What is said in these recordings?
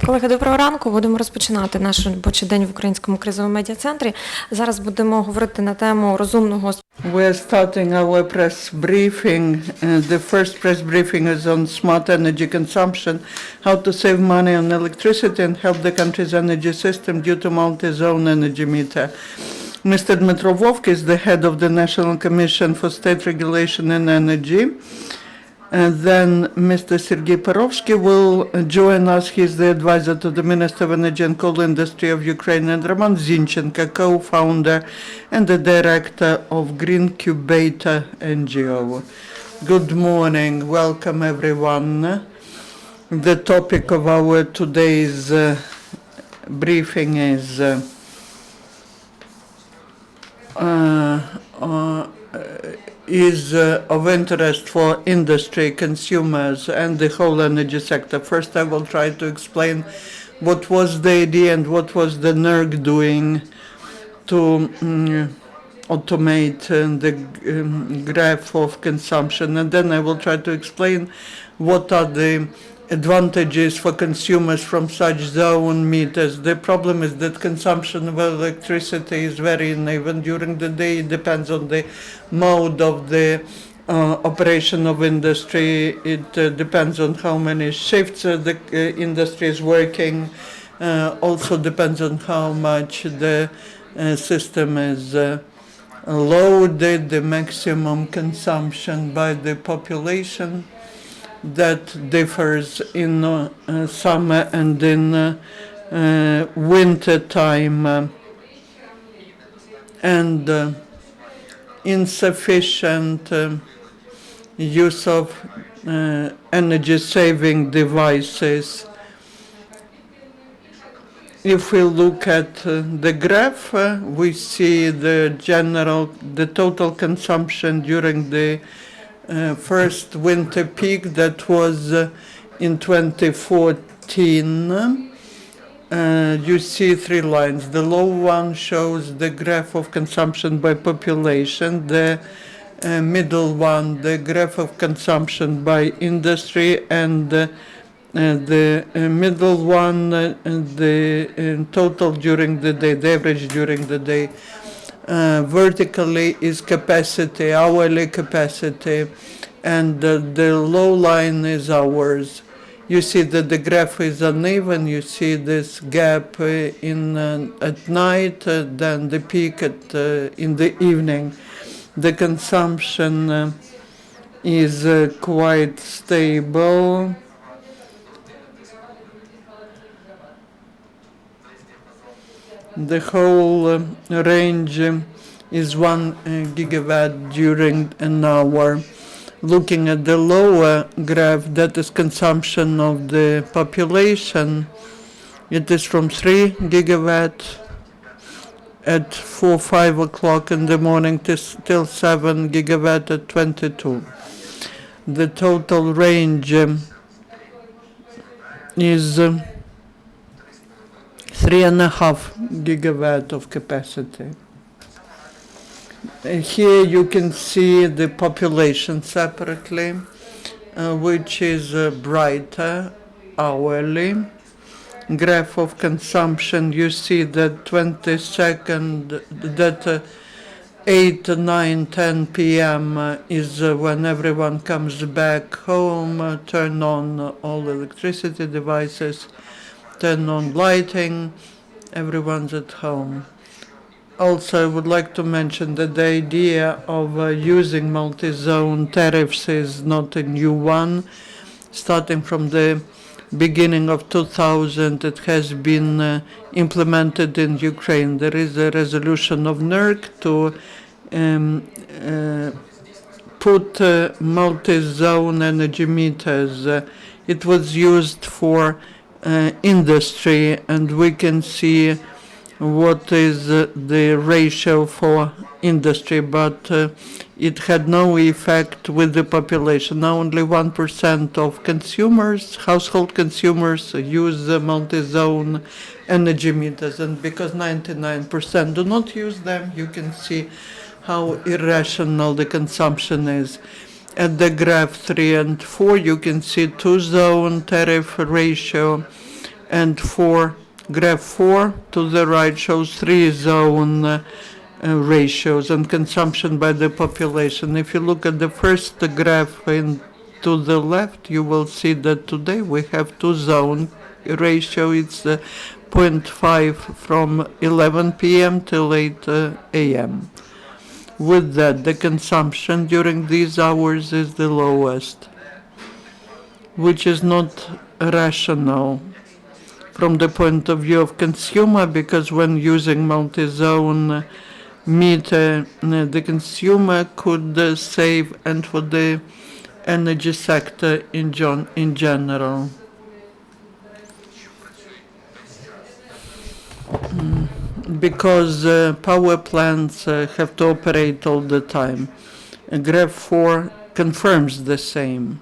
Колеги, доброго ранку. Будемо розпочинати наш робочий день в Українському кризовому медіа-центрі. Зараз будемо говорити на тему розумного. We are starting our press briefing. The first press briefing is on smart energy consumption, how to save money on electricity and help the country's energy system due to multi-zone energy meter. Mr. Dmytro Vovk is the head of the National Commission for State Regulation in Energy. And then Mr. Sergiy Porovskiy will join us. He's the advisor to the Minister of Energy and Coal Industry of Ukraine, and Roman Zinchenko, co-founder and the director of Greencubator NGO. Good morning. Welcome, everyone. The topic of our today's briefing is of interest for industry, consumers, and the whole energy sector. First, I will try to explain what was the idea and what was the NERC doing to automate the graph of consumption, and then I will try to explain what are the advantages for consumers from such zone meters. The problem is that consumption of electricity is very uneven during the day. It depends on the mode of the operation of industry. It depends on how many shifts the industry is working. Also depends on how much the system is loaded, the maximum consumption by the population. That differs in summer and in winter time, and insufficient use of energy-saving devices. If we look at the graph, we see the total consumption during the first winter peak that was in 2014. You see three lines. The low one shows the graph of consumption by population. The middle one, the graph of consumption by industry, and the middle one, the total during the day, the average during the day. Vertically is capacity, hourly capacity, and the low line is hours. You see that the graph is uneven. You see this gap at night, then the peak in the evening. The consumption is quite stable. The whole range is 1 gigawatt during an hour. Looking at the lower graph, that is consumption of the population, it is from 3 gigawatt at 4-5 o'clock in the morning till 7 gigawatt at 22. The total range is 3.5 gigawatt of capacity. Here you can see the population separately, which is brighter hourly. Graph of consumption, you see that 8, 9, 10 p.m. is when everyone comes back home, turn on all electricity devices, turn on lighting, everyone's at home. Also, I would like to mention that the idea of using multi-zone tariffs is not a new one. Starting from the beginning of 2000, it has been implemented in Ukraine. There is a resolution of NERC to put multi-zone energy meters. It was used for industry, and we can see what is the ratio for industry, but it had no effect with the population. Now only 1% of consumers, household consumers, use the multi-zone energy meters, and because 99% do not use them, you can see how irrational the consumption is. At the graph 3 and 4, you can see two-zone tariff ratio And graph 4 to the right shows three-zone ratios and consumption by the population. If you look at the first graph to the left, you will see that today we have two-zone ratio. It's 0.5 from 11 p.m. till 8 a.m. With that, the consumption during these hours is the lowest, which is not rational from the point of view of consumer, because when using multi-zone meter, the consumer could save, and for the energy sector in general. Because power plants have to operate all the time. Graph 4 confirms the same.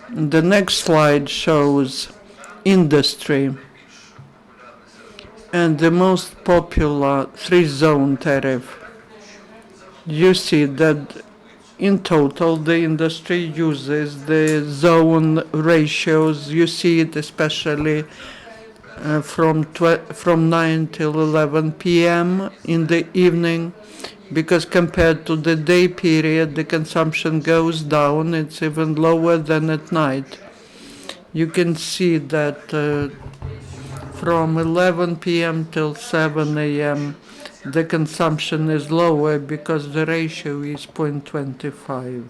The next slide shows industry and the most popular three-zone tariff. You see that in total the industry uses the zone ratios. You see it especially from 9 till 11 p.m. in the evening, because compared to the day period the consumption goes down. It's even lower than at night. You can see that from 11 p.m. till 7 a.m. the consumption is lower because the ratio is 0.25.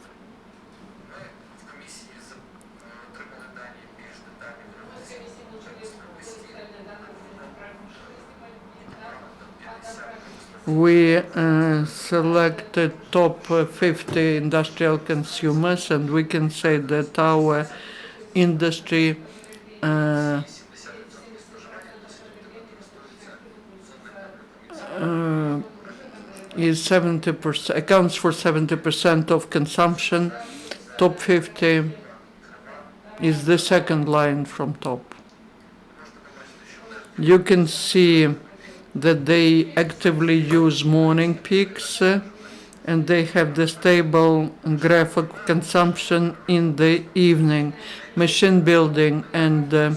We selected top 50 industrial consumers, and we can say that our industry is 70%, accounts for 70% of consumption. Top 50 is the second line from top. You can see that they actively use morning peaks, and they have the stable graph of consumption in the evening. Machine building and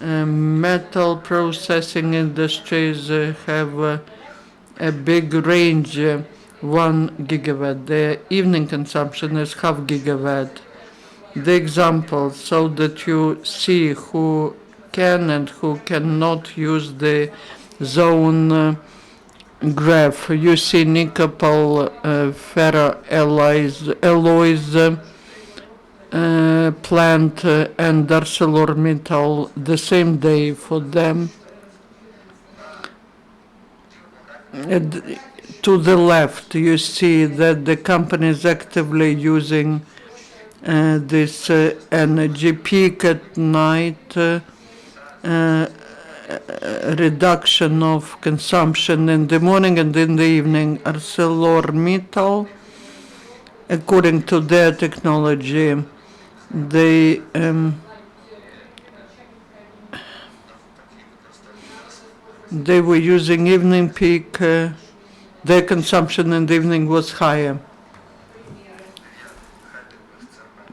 metal processing industries have a big range, 1 gigawatt. The evening consumption is half gigawatt. The examples so that you see who can and who cannot use the zone graph. You see nickel ferroalloys plant and ArcelorMittal the same day for them. To the left, you see that the company is actively using this energy peak at night, reduction of consumption in the morning and in the evening. ArcelorMittal, according to their technology, they were using evening peak. Their consumption in the evening was higher.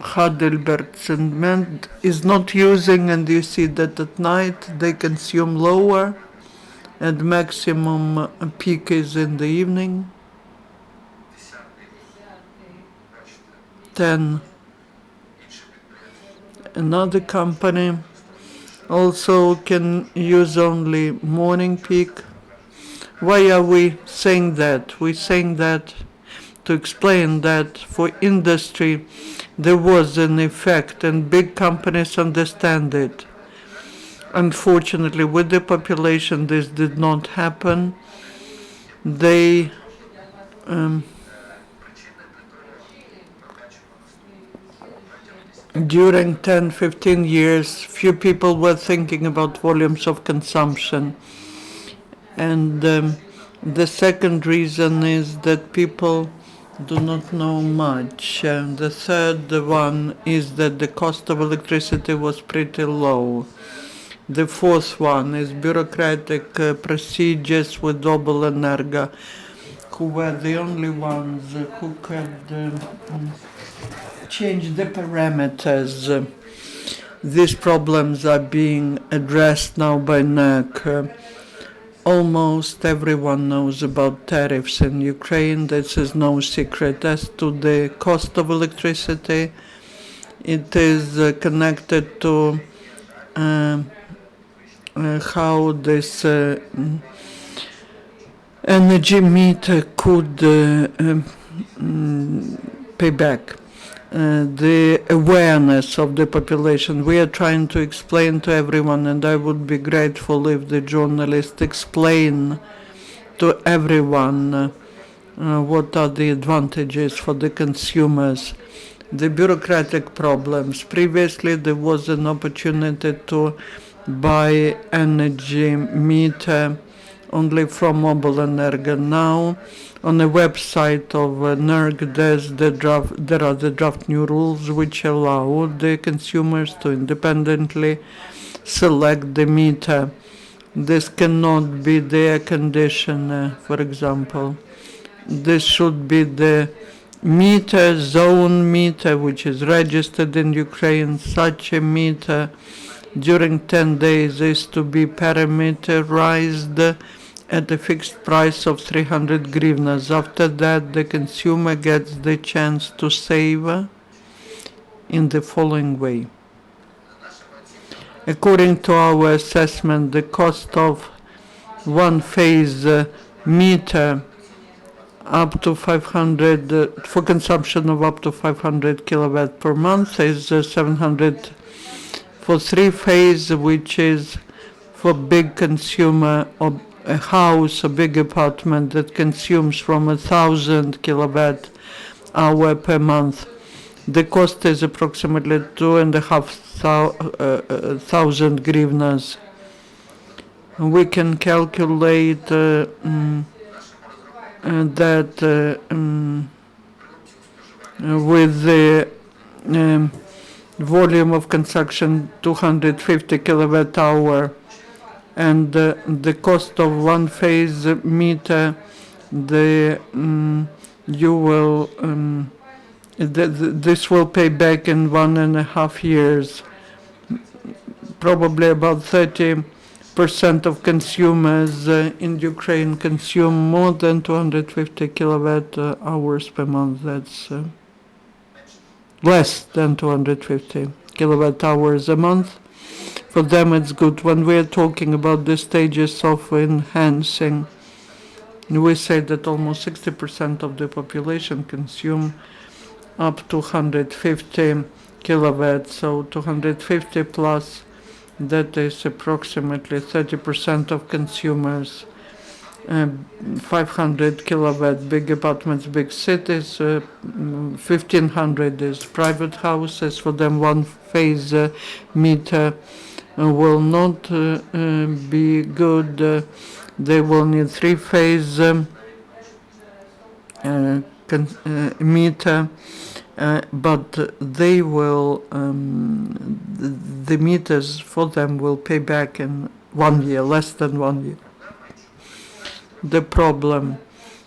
Heidelberg Cement is not using, and you see that at night they consume lower, and maximum peak is in the evening. 10. Another company also can use only morning peak. Why are we saying that? We're saying that to explain that for industry there was an effect, and big companies understand it. Unfortunately, with the population this did not happen. They during 10-15 years, few people were thinking about volumes of consumption. And the second reason is that people do not know much. The third one is that the cost of electricity was pretty low. The fourth one is bureaucratic procedures with Obelenерго, who were the only ones who could change the parameters. these problems are being addressed now by NERC. Almost everyone knows about tariffs in Ukraine. This is no secret. As to the cost of electricity, it is connected to how this energy meter could pay back. The awareness of the population. We are trying to explain to everyone, and I would be grateful if the journalists explain to everyone what are the advantages for the consumers, the bureaucratic problems. Previously, there was an opportunity to buy energy meter only from Mobile Energo. Now, on the website of NERC, there are the draft new rules which allow the consumers to independently select the meter. This cannot be the air conditioner, for example. This should be the meter, zone meter, which is registered in Ukraine. Such a meter during 10 days is to be parameterized at a fixed price of 300 hryvnias. After that, the consumer gets the chance to save in the following way. According to our assessment, the cost of one-phase meter up to 500 for consumption of up to 500 kilowatt per month is 700 for three-phase, which is for big consumer of a house, a big apartment that consumes from 1,000 kilowatt hour per month. The cost is approximately 2,500 hryvnias. We can calculate that with the volume of consumption 250 kilowatt hour and the cost of one phase meter, you will this will pay back in 1.5 years. Probably about 30% of consumers in Ukraine consume more than 250 kilowatt hours per month. That's less than 250 kilowatt hours a month. For them it's good. When we're talking about the stages of enhancing, we say that almost 60% of the population consume up to 150 kilowatts, so 250 plus, that is approximately 30% of consumers. 500 kilowatt big apartments, big cities, 1,500 is private houses. For them, one phase meter will not be good. They will need three-phase meter, but they will the meters for them will pay back in 1 year, less than 1 year. The problem,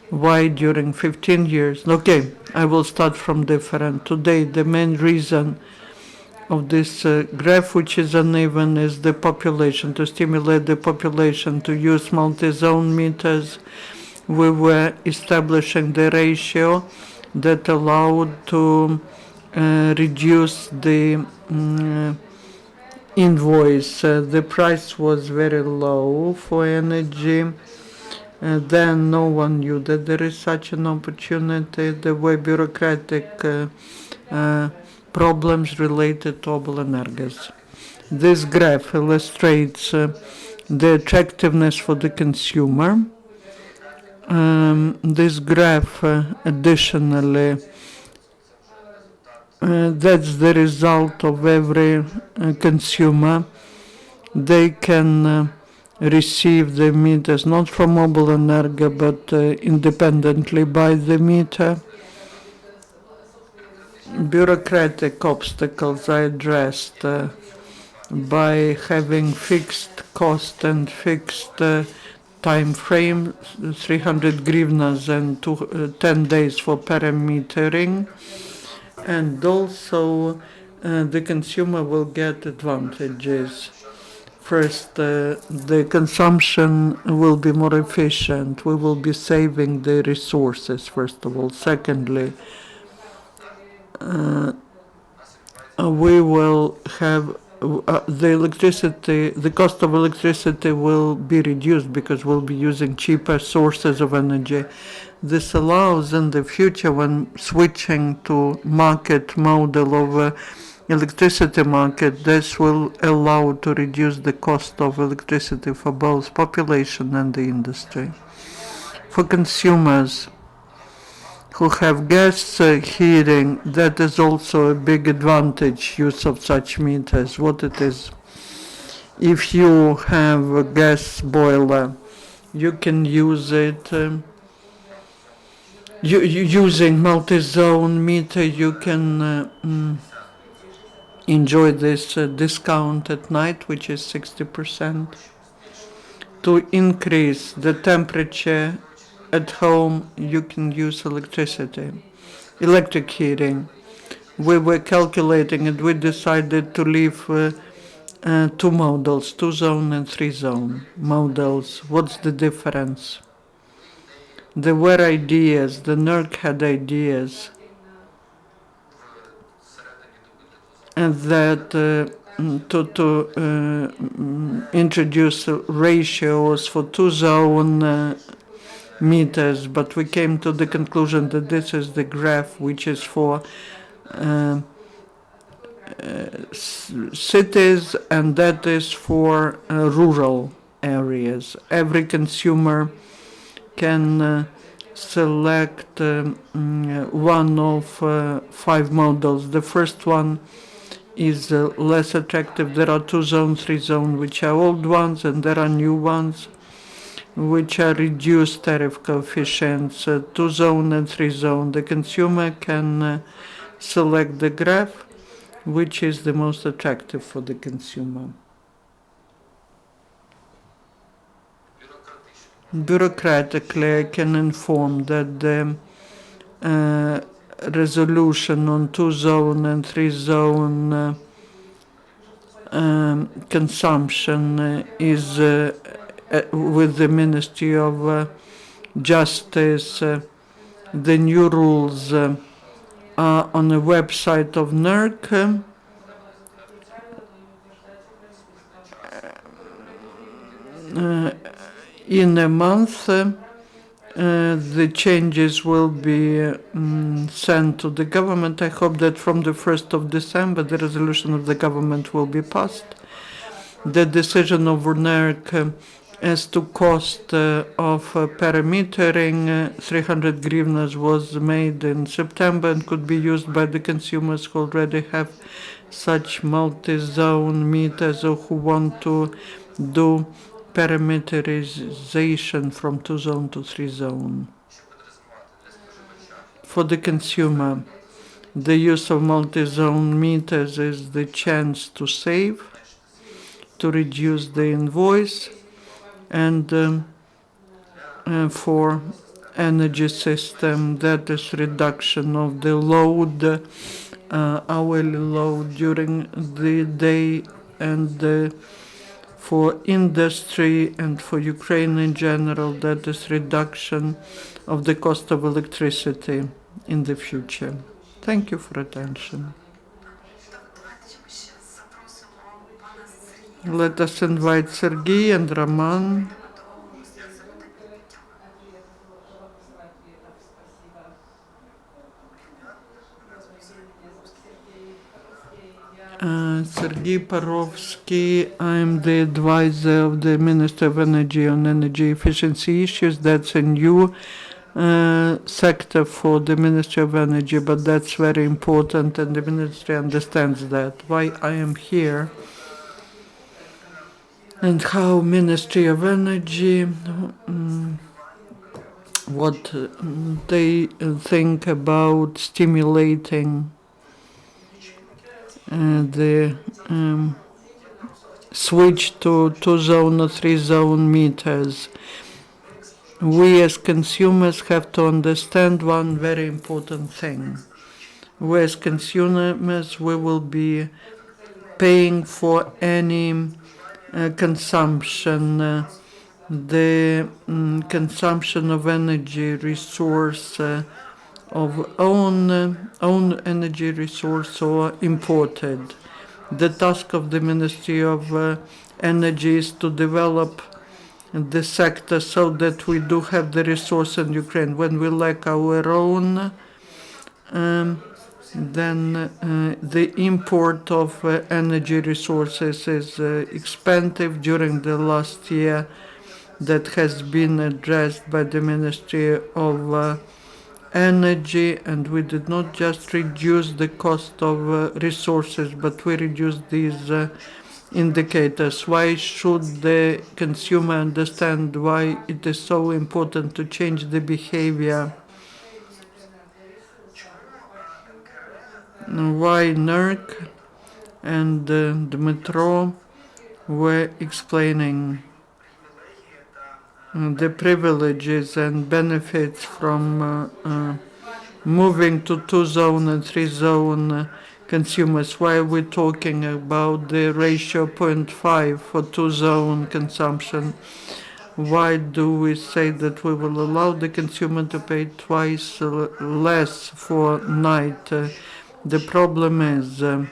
why during 15 years? Okay, I will start from different. Today, the main reason of this graph, which is uneven, is the population. To stimulate the population to use multi-zone meters, we were establishing the ratio that allowed to reduce the invoice. The price was very low for energy. Then no one knew that there is such an opportunity. There were bureaucratic problems related to Obelenergos. This graph illustrates the attractiveness for the consumer. This graph additionally, that's the result of every consumer. They can receive the meters not from Obelenergo but independently by the meter. Bureaucratic obstacles are addressed by having fixed cost and fixed time frame, 300 hryvnias and 10 days for parametering, and also the consumer will get advantages. First, the consumption will be more efficient. We will be saving the resources, first of all. Secondly, we will have the cost of electricity will be reduced because we'll be using cheaper sources of energy. This allows in the future, when switching to market model of electricity market, this will allow to reduce the cost of electricity for both population and the industry. For consumers who have gas heating, that is also a big advantage, use of such meters. What it is, if you have a gas boiler, you can use it using multi-zone meter. You can enjoy this discount at night, which is 60%, to increase the temperature at home. You can use electric heating. We were calculating and we decided to leave two models, 2-zone and 3-zone models. What's the difference? There were ideas, the NERC had ideas, and that to introduce ratios for 2-zone meters, but we came to the conclusion that this is the graph which is for cities, and that is for rural areas. Every consumer can select one of 5 models. The first one is less attractive. There are 2-zone, 3-zone, which are old ones, and there are new ones which are reduced tariff coefficients, 2-zone and 3-zone. The consumer can select the graph which is the most attractive for the consumer. Bureaucratically, I can inform that the resolution on 2-zone and 3-zone consumption is with the Ministry of Justice. The new rules are on the website of NERC. In a month, the changes will be sent to the government. I hope that from the 1st of December, the resolution of the government will be passed. The decision of NERC as to cost of parametering 300 hryvnias was made in September and could be used by the consumers who already have such multi-zone meters or who want to do parameterization from 2-zone to 3-zone. For the consumer, the use of multi-zone meters is the chance to save, to reduce the invoice, and for energy system, that is reduction of the load, hourly load during the day, and for industry and for Ukraine in general, that is reduction of the cost of electricity in the future. Thank you for attention. Let us invite Sergiy and Roman. Sergiy Porovskiy, I'm the advisor of the Minister of Energy on energy efficiency issues. That's a new sector for the Ministry of Energy, but that's very important, and the Ministry understands that. Why I am here and how Ministry of Energy, what they think about stimulating the switch to 2-zone or 3-zone meters. We as consumers have to understand one very important thing. we as consumers, we will be paying for any consumption, the consumption of energy resource, of own energy resource or imported. The task of the Ministry of Energy is to develop the sector so that we do have the resource in Ukraine. When we lack our own, then the import of energy resources is expensive. During the last year, that has been addressed by the Ministry of Energy, and we did not just reduce the cost of resources, but we reduced these indicators. Why should the consumer understand why it is so important to change the behavior? Why NKREKP and Dmytro were explaining the privileges and benefits from moving to 2-zone and 3-zone consumers. Why are we talking about the ratio 0.5 for 2-zone consumption? Why do we say that we will allow the consumer to pay twice less for night? The problem is the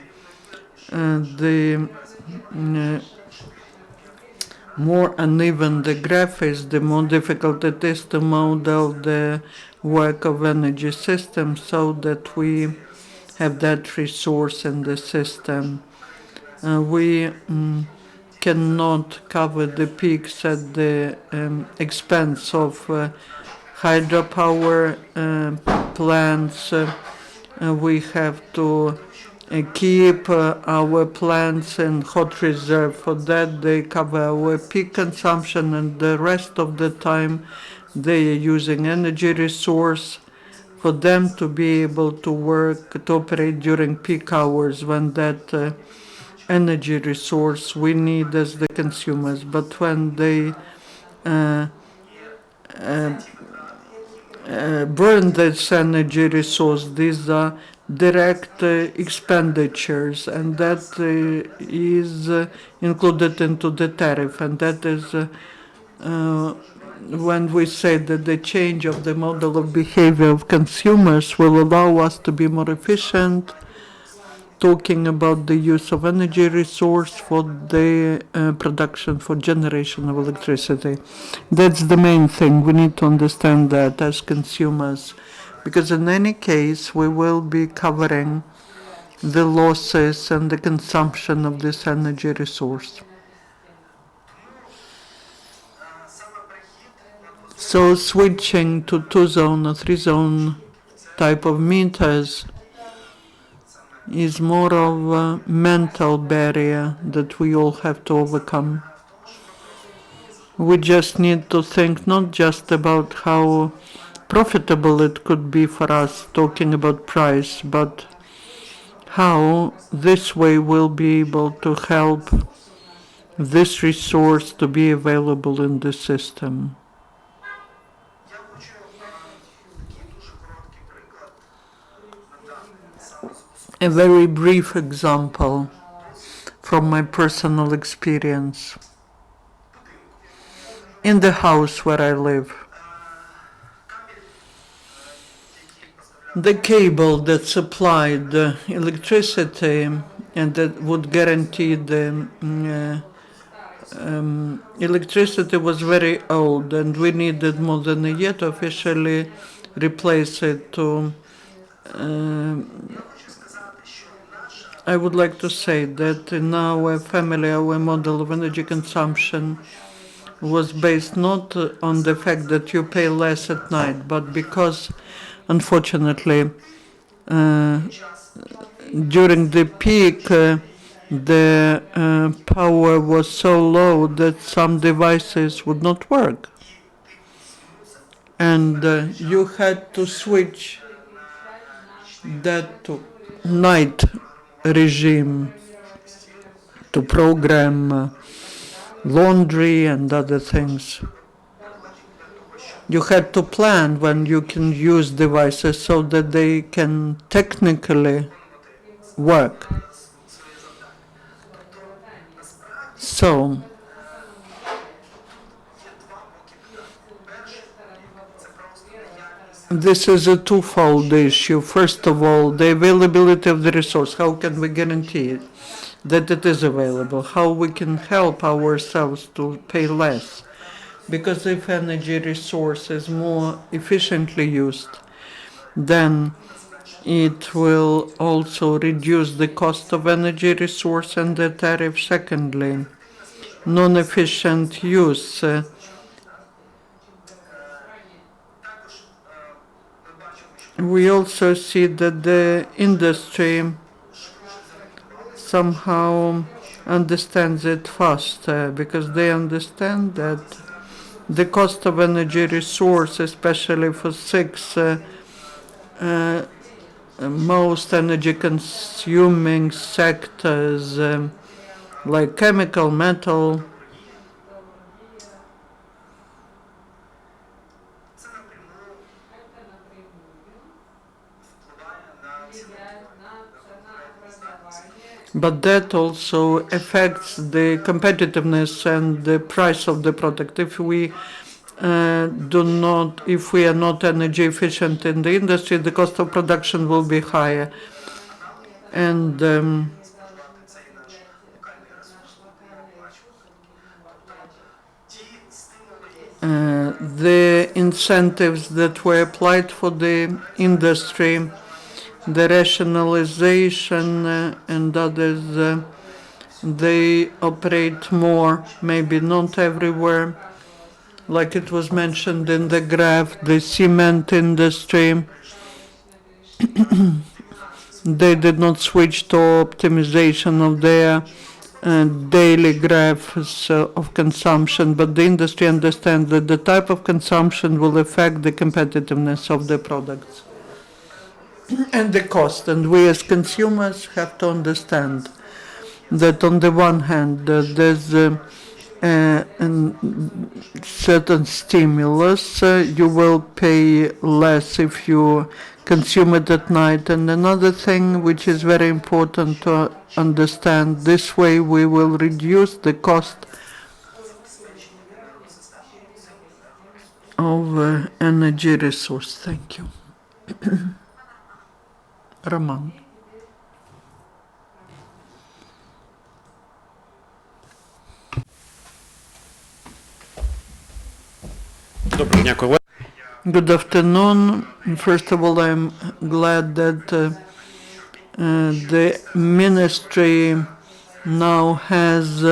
more uneven the graph is, the more difficult it is to model the work of energy systems so that we have that resource in the system. We cannot cover the peaks at the expense of hydropower plants. We have to keep our plants in hot reserve. For that, they cover our peak consumption, and the rest of the time they are using energy resource for them to be able to work, to operate during peak hours when that energy resource we need as the consumers. But when they burn this energy resource, these are direct expenditures, and that is included into the tariff, and that is when we say that the change of the model of behavior of consumers will allow us to be more efficient, talking about the use of energy resource for the production, for generation of electricity. That's the main thing. We need to understand that as consumers, because in any case we will be covering the losses and the consumption of this energy resource. So switching to 2-zone or 3-zone type of meters is more of a mental barrier that we all have to overcome. We just need to think not just about how profitable it could be for us, talking about price, but how this way we'll be able to help this resource to be available in the system. A very brief example from my personal experience. In the house where I live, the cable that supplied electricity and that would guarantee the electricity was very old, and we needed more than a year to officially replace it. I would like to say that in our family, our model of energy consumption was based not on the fact that you pay less at night, but because, unfortunately, during the peak, the power was so low that some devices would not work. And you had to switch that to night regime to program laundry and other things. You had to plan when you can use devices so that they can technically work. So, this is a twofold issue. First of all, the availability of the resource. How can we guarantee it, that it is available? How we can help ourselves to pay less? Because if energy resource is more efficiently used, then it will also reduce the cost of energy resource and the tariff. Secondly, non-efficient use. We also see that the industry somehow understands it fast because they understand that the cost of energy resource, especially for six most energy consuming sectors like chemical, metal, but that also affects the competitiveness and the price of the product. If we if we are not energy efficient in the industry, the cost of production will be higher. And the incentives that were applied for the industry, the rationalization and others, they operate more, maybe not everywhere. Like it was mentioned in the graph, the cement industry, they did not switch to optimization of their daily graphs of consumption, but the industry understands that the type of consumption will affect the competitiveness of the products and the cost. And we as consumers have to understand that on the one hand, there's a certain stimulus, you will pay less if you consume it at night. And another thing which is very important to understand, this way we will reduce the cost of energy resource. Thank you. Roman. Good afternoon. First of all, I'm glad that the ministry now is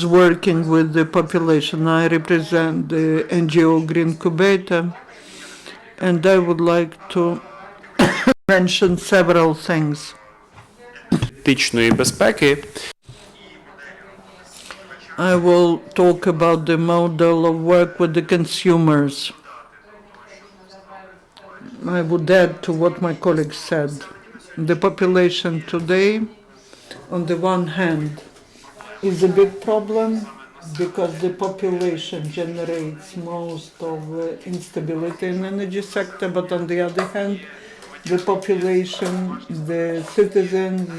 working with the population. I represent the NGO Greencubator, and I would like to mention several things. I will talk about the model of work with the consumers. I would add to what my colleague said. The population today, on the one hand, is a big problem because the population generates most of instability in the energy sector, but on the other hand, the population, the citizens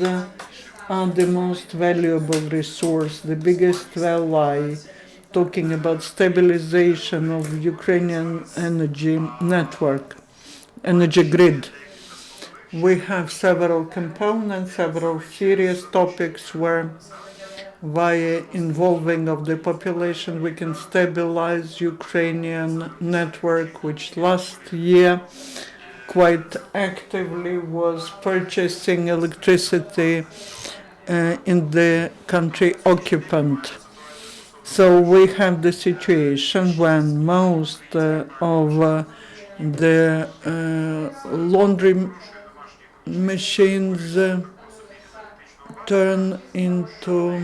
are the most valuable resource, the biggest ally, talking about stabilization of Ukrainian energy network, energy grid. We have several components, several serious topics where via involving of the population we can stabilize Ukrainian network, which last year quite actively was purchasing electricity in the country occupant. So we have the situation when most of the laundry machines turn into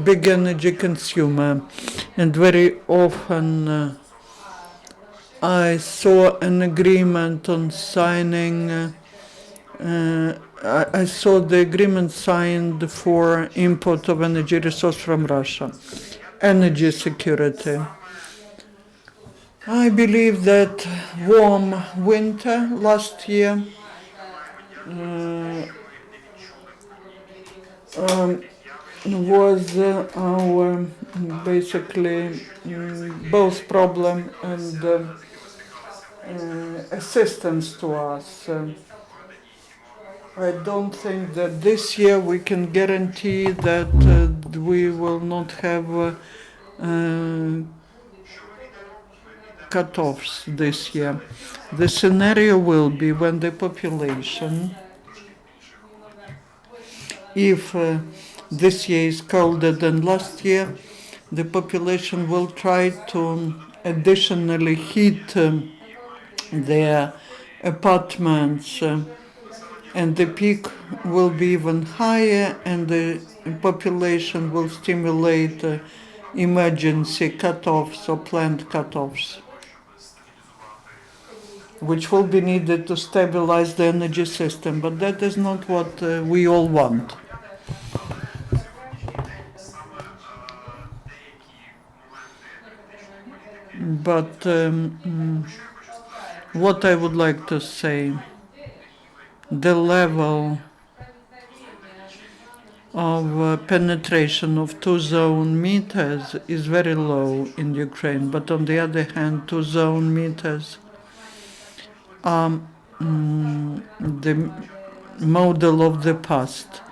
big energy consumer, and very often I saw an agreement on signing. I saw the agreement signed for import of energy resource from Russia, energy security. I believe that warm winter last year was our basically both problem and assistance to us. I don't think that this year we can guarantee that we will not have cutoffs this year. The scenario will be when the population, if this year is colder than last year, the population will try to additionally heat their apartments, and the peak will be even higher, and the population will stimulate emergency cutoffs or planned cutoffs, which will be needed to stabilize the energy system. But that is not what we all want. But what I would like to say, the level of penetration of two-zone meters is very low in Ukraine. But on the other hand, two-zone meters are the model of the past.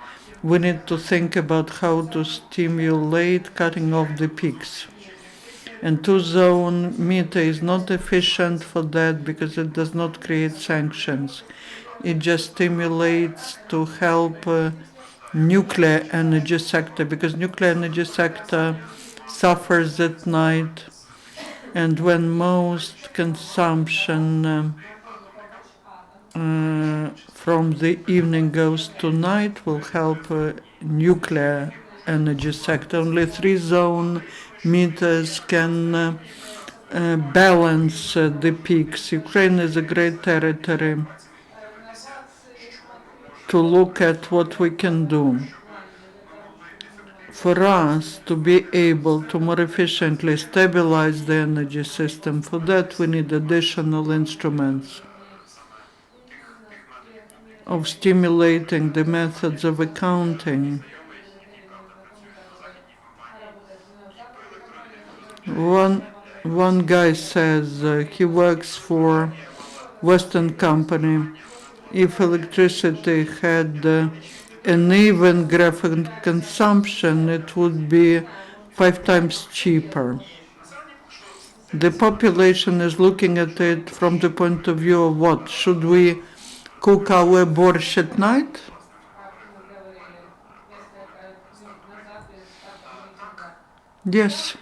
We need to think about how to stimulate cutting off the peaks. And two-zone meter is not efficient for that because it does not create sanctions. It just stimulates to help nuclear energy sector, because nuclear energy sector suffers at night, and when most consumption from the evening goes to night, will help nuclear energy sector. Only three-zone meters can balance the peaks. Ukraine is a great territory to look at what we can do. For us to be able to more efficiently stabilize the energy system, for that we need additional instruments of stimulating the methods of accounting. One guy says he works for Western company. If electricity had an even graph in consumption, it would be 5 times cheaper. The population is looking at it from the point of view of what? Should we cook our borscht at night? Yes.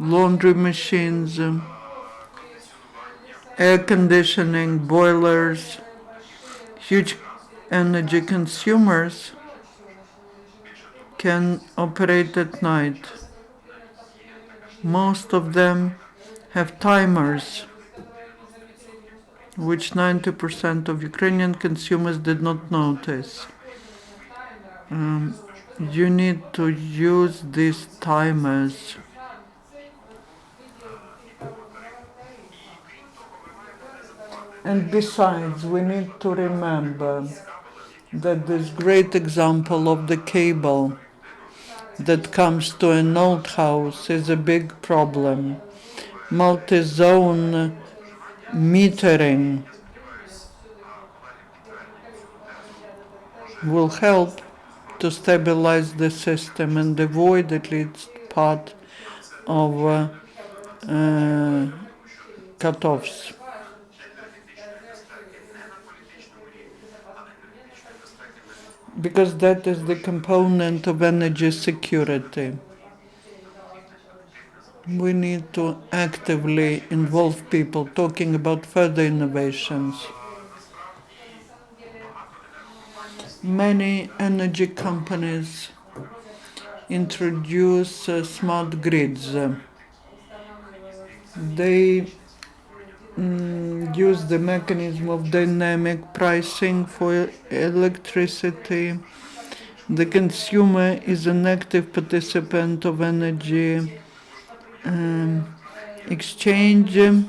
Laundry machines, air conditioning, boilers, huge energy consumers can operate at night. Most of them have timers, which 90% of Ukrainian consumers did not notice. You need to use these timers. And besides, we need to remember that this great example of the cable that comes to an old house is a big problem. Multizone metering will help to stabilize the system and avoid at least part of cutoffs. Because that is the component of energy security. We need to actively involve people talking about further innovations. Many energy companies introduce smart grids. They use the mechanism of dynamic pricing for electricity, The consumer is an active participant of energy exchange,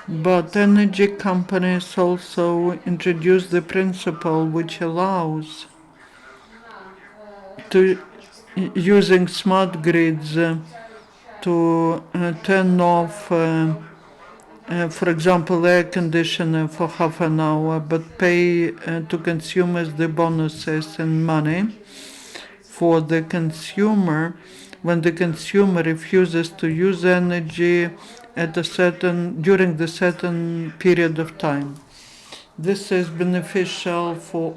but energy companies also introduce the principle which allows to using smart grids to turn off, for example, air conditioner for half an hour, but pay to consumers the bonuses and money for the consumer when the consumer refuses to use energy at during the certain period of time. This is beneficial for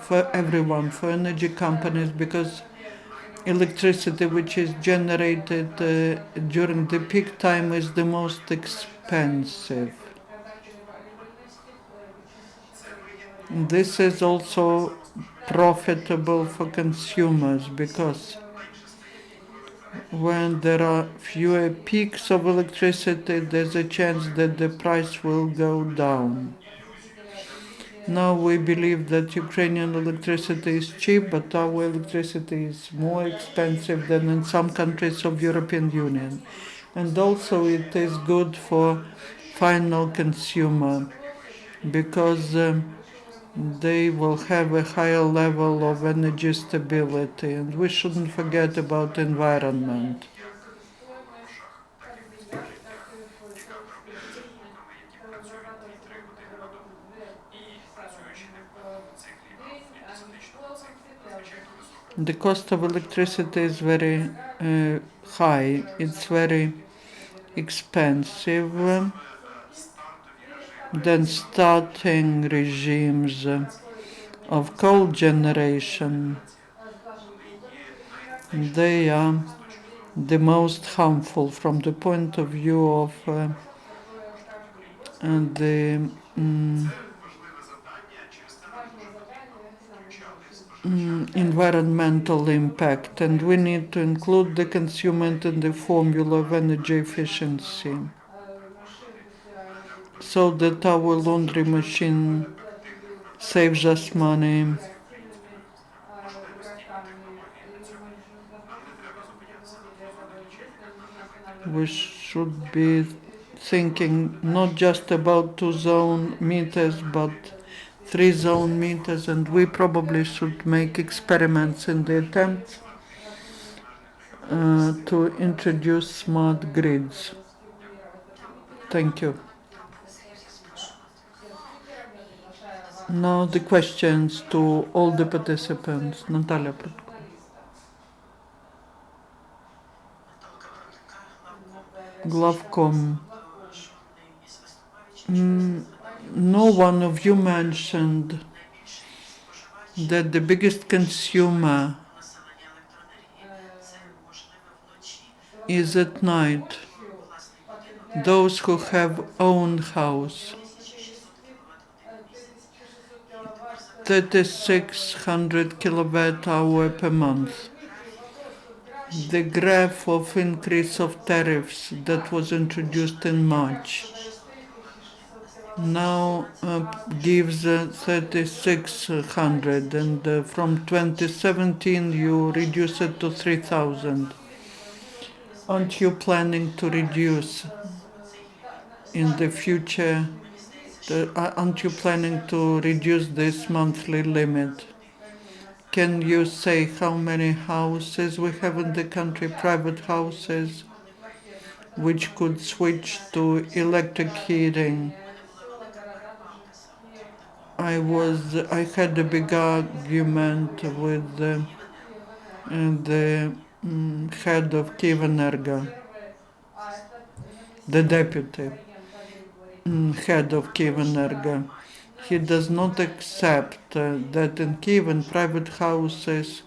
for everyone, for energy companies, because electricity which is generated during the peak time is the most expensive. This is also profitable for consumers because when there are fewer peaks of electricity, there's a chance that the price will go down. Now we believe that Ukrainian electricity is cheap, but our electricity is more expensive than in some countries of European Union. And also it is good for final consumer because they will have a higher level of energy stability, and we shouldn't forget about environment. The cost of electricity is very high. It's very expensive. Then starting regimes of coal generation, they are the most harmful from the point of view of the environmental impact, and we need to include the consumer in the formula of energy efficiency so that our laundry machine saves us money. We should be thinking not just about 2-zone meters but 3-zone meters, and we probably should make experiments in the attempt to introduce smart grids. Thank you. Now the questions to all the participants. Natalia. Glavcom. No one of you mentioned that the biggest consumer is at night. Those who have own house. 3,600 kilowatt hour per month. The graph of increase of tariffs that was introduced in March now gives 3,600, and from 2017 you reduce it to 3,000. Aren't you planning to reduce in the future? Aren't you planning to reduce this monthly limit? Can you say how many houses we have in the country, private houses, which could switch to electric heating? I had a big argument with the head of Kyivenergo, the deputy head of Kyivenergo. He does not accept that in Kyiv, in private houses,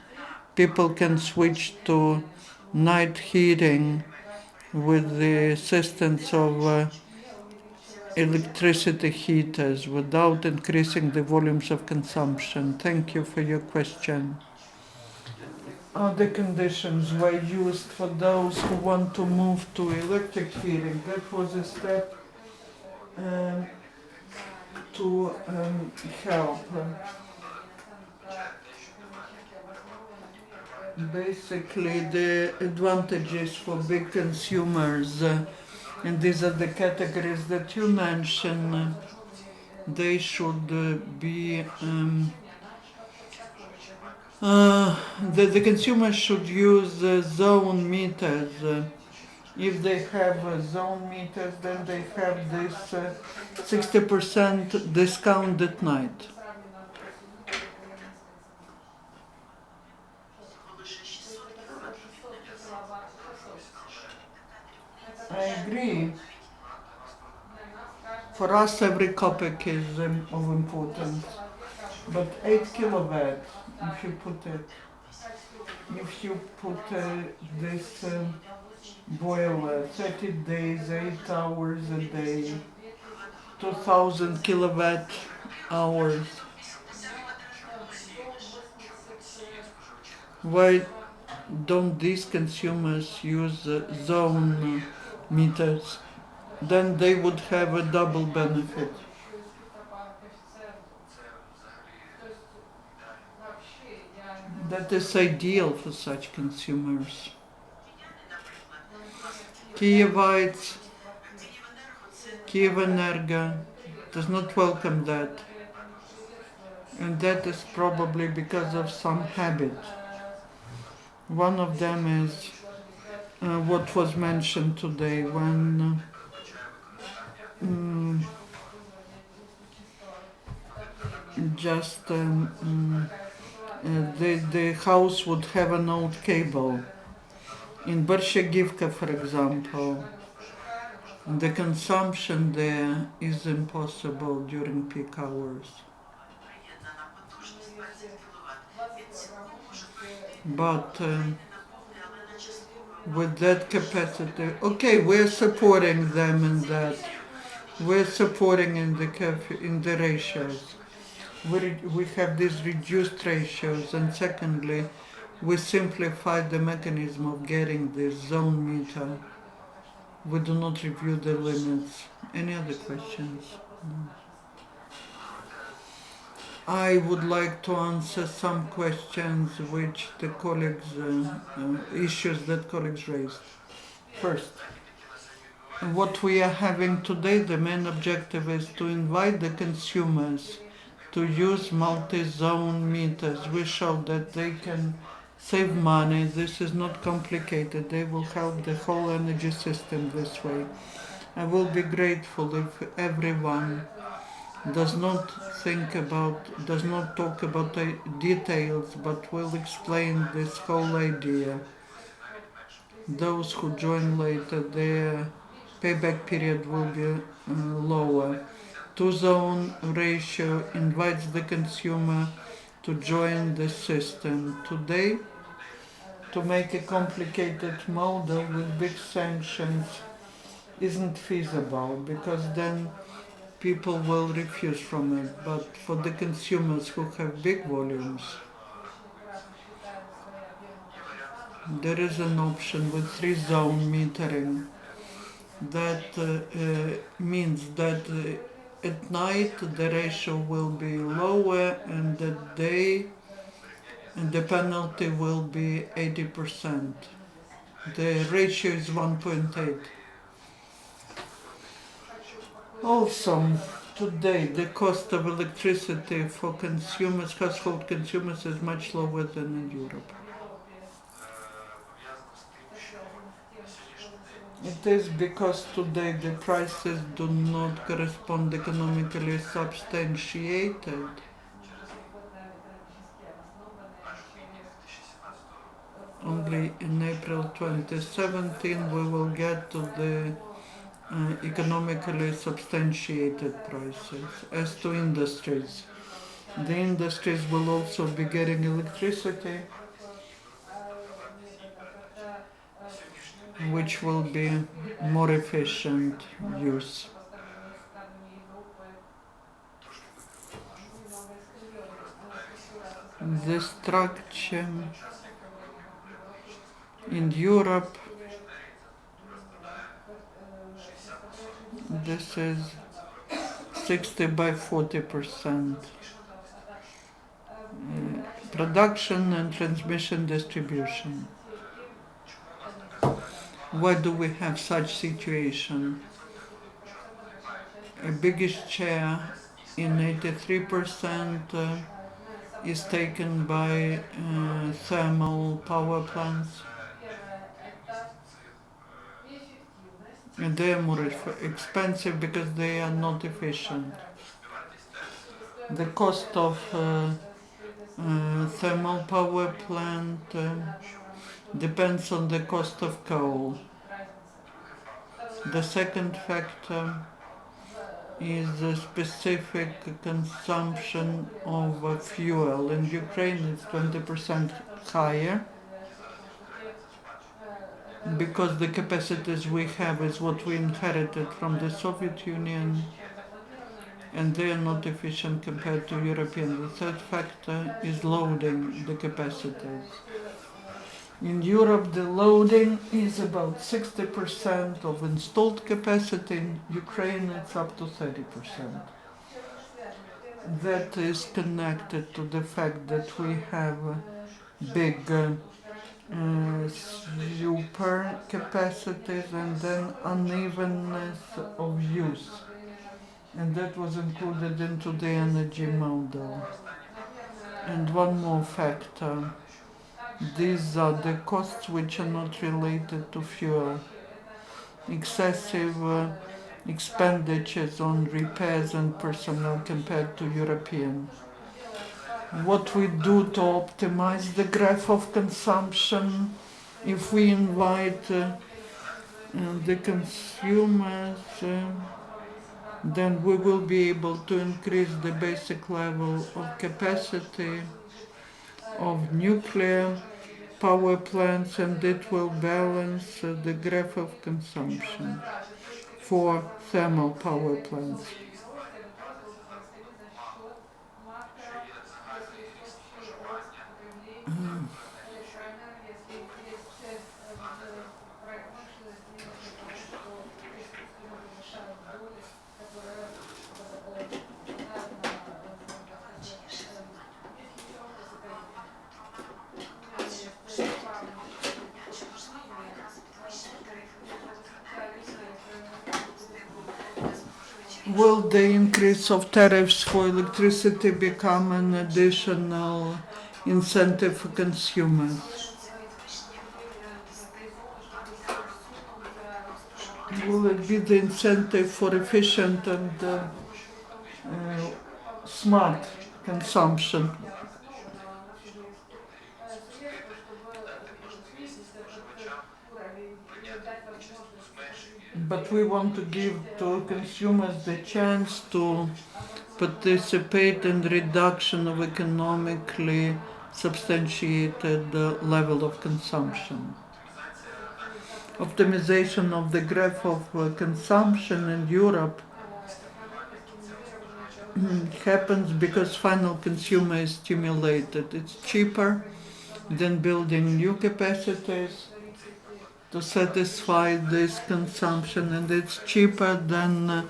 people can switch to night heating with the assistance of electricity heaters without increasing the volumes of consumption. Thank you for your question. Other conditions were used for those who want to move to electric heating. That was a step to help. basically the advantages for big consumers, and these are the categories that you mentioned. They should be the consumer should use zone meters. If they have zone meters, then they have this 60% discount at night. I agree. For us, every kopeck is of importance. But 8 kilowatt, if you put this boiler 30 days, 8 hours a day, 2000 kilowatt hours, why don't these consumers use zone meters? Then they would have a double benefit. That is ideal for such consumers. Kyivites, Kyivenergo does not welcome that. And that is probably because of some habit. One of them is what was mentioned today when just the house would have an old cable. In Borshagivka, for example, the consumption there is impossible during peak hours. But with that capacity, okay, we're supporting them in that. We're supporting in the ratios. We have these reduced ratios, and secondly, we simplify the mechanism of getting this zone meter. We do not review the limits. Any other questions? I would like to answer some questions which the colleagues, issues that colleagues raised. First, what we are having today, the main objective is to invite the consumers to use multi-zone meters. We show that they can save money. This is not complicated. They will help the whole energy system this way. I will be grateful if everyone does not talk about the details, but will explain this whole idea. Those who join later, their payback period will be lower. Two-zone ratio invites the consumer to join the system. Today, to make a complicated model with big sanctions isn't feasible, because then people will refuse from it. But for the consumers who have big volumes, there is an option with 3-zone metering. That means that at night the ratio will be lower, and at day the penalty will be 80%. The ratio is 1.8. Also, today the cost of electricity for consumers, household consumers, is much lower than in Europe. It is because today the prices do not correspond economically substantiated. Only in April 2017 we will get to the economically substantiated prices. As to industries, the industries will also be getting electricity, which will be more efficient use. The structure in Europe, this is 60 by 40% production and transmission distribution. Why do we have such situation? A biggest share in 83% is taken by thermal power plants, and they are more expensive because they are not efficient. The cost of thermal power plant depends on the cost of coal. The second factor is the specific consumption of fuel. In Ukraine it's 20% higher because the capacities we have is what we inherited from the Soviet Union, and they are not efficient compared to European. The third factor is loading the capacities. In Europe, the loading is about 60% of installed capacity. In Ukraine, it's up to 30%. That is connected to the fact that we have big super capacities and then unevenness of use. And that was included into the energy model. And one more factor. These are the costs which are not related to fuel. Excessive expenditures on repairs and personnel compared to European. What we do to optimize the graph of consumption, if we invite the consumers, then we will be able to increase the basic level of capacity of nuclear power plants, and it will balance the graph of consumption for thermal power plants. Will the increase of tariffs for electricity become an additional incentive for consumers? Will it be the incentive for efficient and smart consumption? But we want to give to consumers the chance to participate in reduction of economically substantiated level of consumption. Optimization of the graph of consumption in Europe happens because final consumer is stimulated. It's cheaper than building new capacities to satisfy this consumption, and it's cheaper than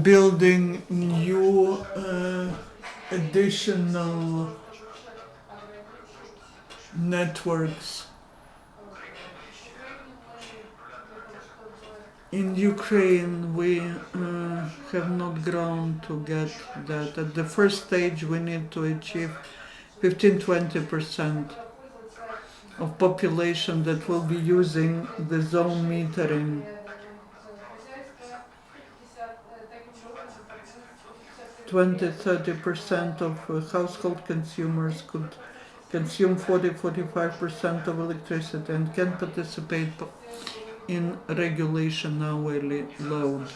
building new additional networks. In Ukraine, we have not grown to get that. At the first stage, we need to achieve 15-20% of population that will be using the zone metering. 20-30% of household consumers could consume 40-45% of electricity and can participate in regulation hourly load.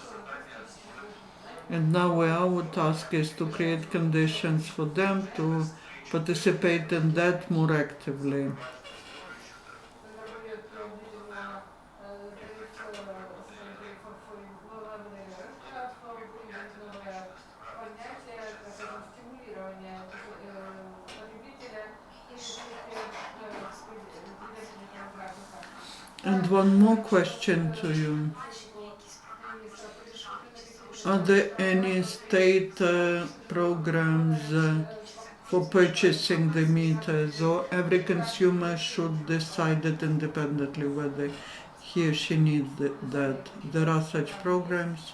And now our task is to create conditions for them to participate in that more actively. And one more question to you. Are there any state programs for purchasing the meters, or every consumer should decide it independently whether he or she needs that. There are such programs,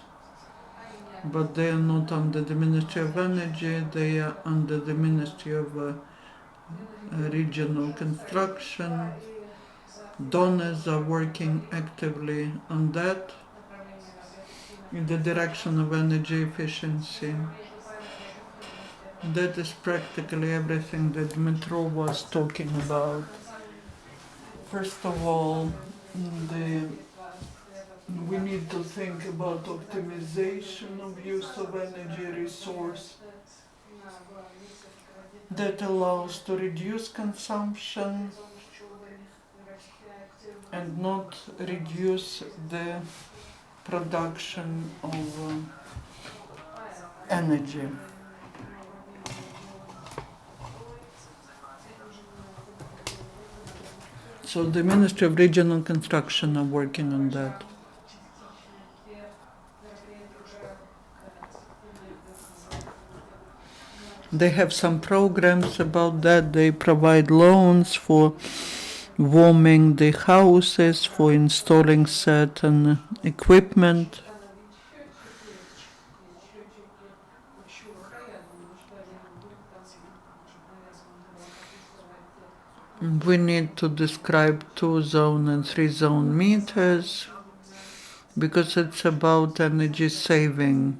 but they are not under the Ministry of Energy, they are under the Ministry of Regional Construction. Donors are working actively on that in the direction of energy efficiency. That is practically everything that Dmytro was talking about. First of all, we need to think about optimization of use of energy resource that allows to reduce consumption and not reduce the production of energy. So the Ministry of Regional Construction are working on that. They have some programs about that. They provide loans for warming the houses, for installing certain equipment. We need to describe 2-zone and 3-zone meters because it's about energy saving.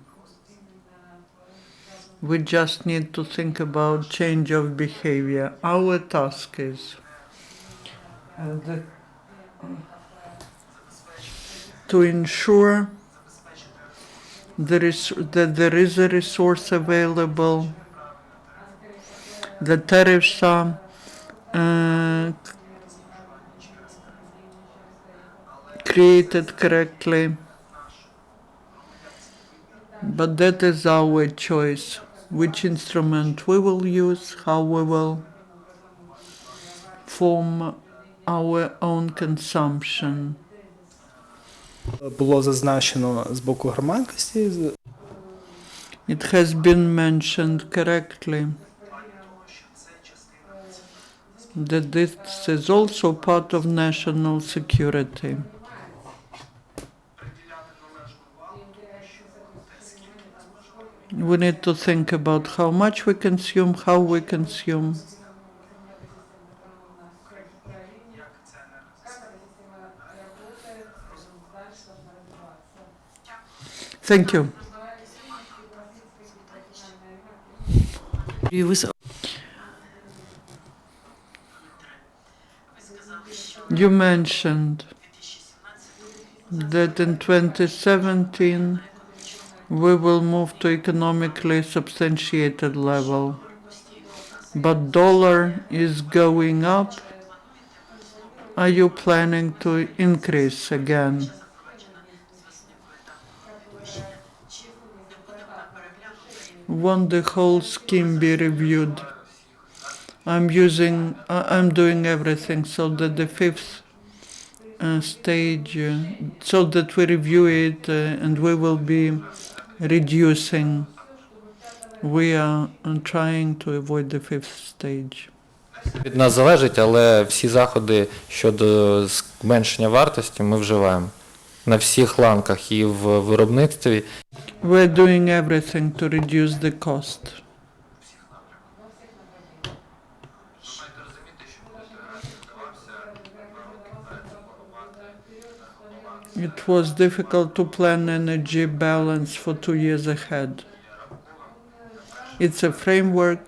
We just need to think about change of behavior. Our task is to ensure that there is a resource available, the tariffs are created correctly, but that is our choice, which instrument we will use, how we will form our own consumption. Було зазначено з боку громадськості. It has been mentioned correctly that this is also part of national security. We need to think about how much we consume, how we consume. Thank you. You mentioned that in 2017 we will move to economically substantiated level, but dollar is going up. Are you planning to increase again? Won't the whole scheme be reviewed? I'm doing everything so that the fifth stage, so that we review it and we will be reducing. We are trying to avoid the fifth stage. Від нас залежить, але всі заходи щодо зменшення вартості ми вживаємо на всіх ланках і в виробництві. We're doing everything to reduce the cost. It was difficult to plan energy balance for 2 years ahead. It's a framework.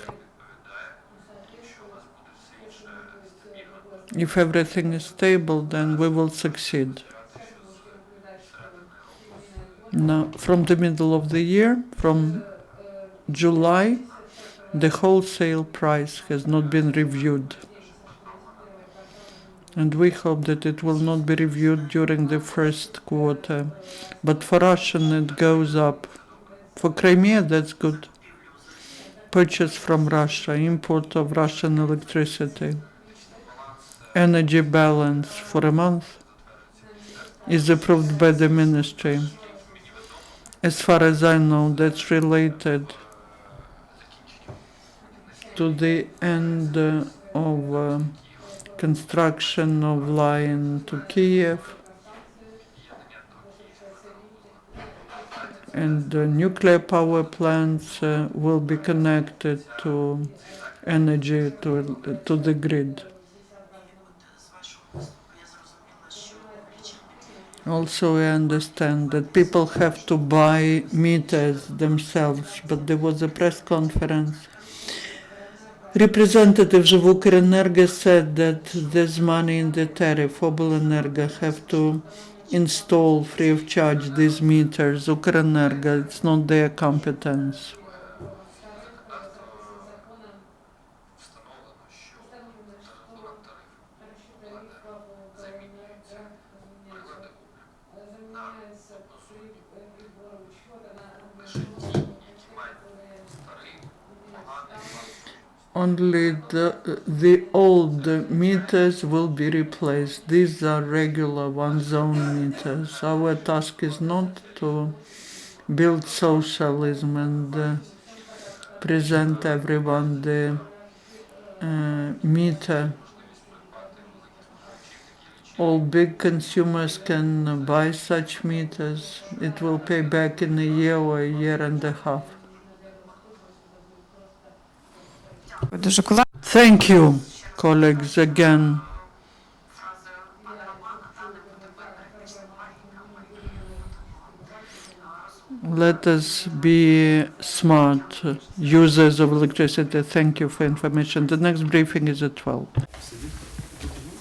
If everything is stable, then we will succeed. Now, from the middle of the year, from July, the wholesale price has not been reviewed. And we hope that it will not be reviewed during the first quarter. But for Russia, it goes up. For Crimea, that's good. Purchase from Russia, import of Russian electricity. Energy balance for a month is approved by the ministry. As far as I know, that's related to the end of construction of line to Kiev, and the nuclear power plants will be connected to energy to the grid. Also, I understand that people have to buy meters themselves, but there was a press conference. Representatives of Ukrenergo said that there's money in the tariff. Oblenergo have to install free of charge these meters. Ukrenergo, it's not their competence. Only the old meters will be replaced. These are regular one-zone meters. Our task is not to build socialism and present everyone the meter. All big consumers can buy such meters. It will pay back in a year or a year and a half. Дуже колеги. Thank you, colleagues, again. Let us be smart users of electricity. Thank you for information. The next briefing is at 12.